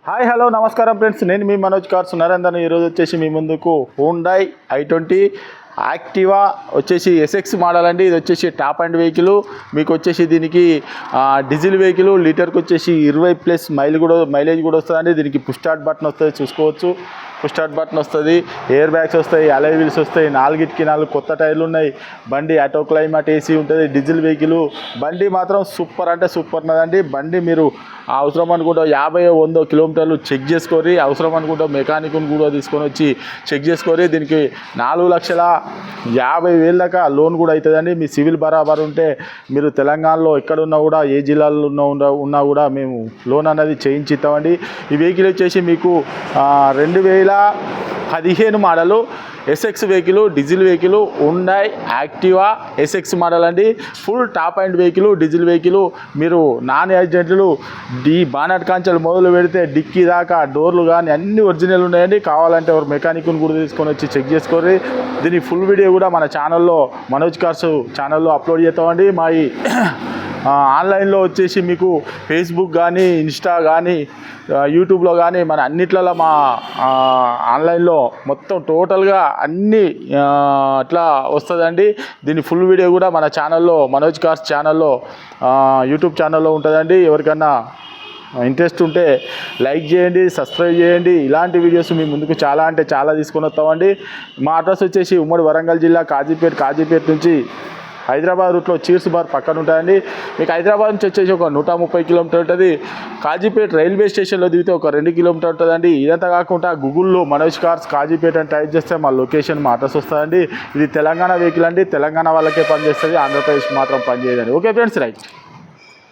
Hi hello నమస్కారం friends, నేను మీ Manoj cars Narender. ఈరోజు వచ్చేసి మీ ముందుకు హుండాయ్ i20 యాక్టివా వచ్చేసి ఎస్ఎక్స్ మోడల్ అండి. ఇది వచ్చేసి టాప్ అండ్ వెహికల్. మీకు వచ్చేసి దీనికి డీజిల్ వెహికల్, లీటర్కి వచ్చేసి 20+ మైలేజ్ కూడా వస్తుందండి. దీనికి పుష్ స్టార్ట్ బటన్ వస్తుంది, చూసుకోవచ్చు. పుష్ స్టార్ట్ బటన్ వస్తుంది, ఎయిర్ బ్యాగ్స్ వస్తాయి, అలై వీల్స్ వస్తాయి, 4 కొత్త టైర్లు ఉన్నాయి. బండి ఆటో క్లైమేట్ ఏసీ ఉంటుంది. డీజిల్ వెహికల్ బండి మాత్రం సూపర్ అంటే సూపర్ ఉన్నదండి. బండి మీరు అవసరం అనుకుంటే 50-100 కిలోమీటర్లు చెక్ చేసుకొని, అవసరం అనుకుంటే మెకానిక్ని కూడా తీసుకొని వచ్చి చెక్ చేసుకొని, దీనికి 4,50,000 దాకా లోన్ కూడా అవుతుందండి. మీ సివిల్ బరాబర్ ఉంటే మీరు తెలంగాణలో ఎక్కడున్నా కూడా, ఏ జిల్లాలో ఉన్నా కూడా మేము లోన్ అనేది చేయించి ఇస్తామండి. ఈ వెహికల్ వచ్చేసి మీకు 2015 model SX vehicle, diesel vehicle, Hyundai Activa SX model అండి. Full top and vehicle, diesel vehicle. మీరు నాన్ యాక్సిడెంట్లు బానట్ కాంచెలు మొదలు పెడితే డిక్కీ దాకా డోర్లు కానీ అన్ని ఒరిజినల్ ఉన్నాయండి. కావాలంటే ఒక మెకానిక్ని కూడా తీసుకొని వచ్చి చెక్ చేసుకోండి. దీని ఫుల్ వీడియో కూడా మన ఛానల్లో, మనోజ్ కార్స్ ఛానల్లో అప్లోడ్ చేస్తామండి. మా ఆన్లైన్లో వచ్చేసి మీకు ఫేస్బుక్ కానీ, ఇన్స్టా కానీ, యూట్యూబ్లో కానీ, మన అన్నిట్లలో మా ఆన్లైన్లో మొత్తం టోటల్గా అన్నీ అట్లా వస్తుందండి. దీని ఫుల్ వీడియో కూడా మన ఛానల్లో, మనోజ్ కార్స్ ఛానల్లో, యూట్యూబ్ ఛానల్లో ఉంటుందండి. ఎవరికన్నా ఇంట్రెస్ట్ ఉంటే లైక్ చేయండి, సబ్స్క్రైబ్ చేయండి. ఇలాంటి వీడియోస్ మీ ముందుకు చాలా అంటే చాలా తీసుకొని వస్తామండి. మా అడ్రస్ వచ్చేసి ఉమ్మడి వరంగల్ జిల్లా కాజీపేట నుంచి హైదరాబాద్ రూట్లో చీర్స్ బార్ పక్కన ఉంటాయండి. మీకు హైదరాబాద్ నుంచి వచ్చేసి ఒక 130 కిలోమీటర్ ఉంటుంది. కాజీపేట రైల్వే స్టేషన్లో దిగితే ఒక 2 కిలోమీటర్ ఉంటుందండి. ఇదంతా కాకుండా గూగుల్లో మనోజ్ కార్స్ కాజీపేట అని టైప్ చేస్తే మా లొకేషన్, మా అడ్రస్ వస్తుందండి. ఇది తెలంగాణ వెహికల్ అండి. తెలంగాణ వాళ్ళకే పనిచేస్తుంది, ఆంధ్రప్రదేశ్ మాత్రం పనిచేయదండి. Okay friends, right.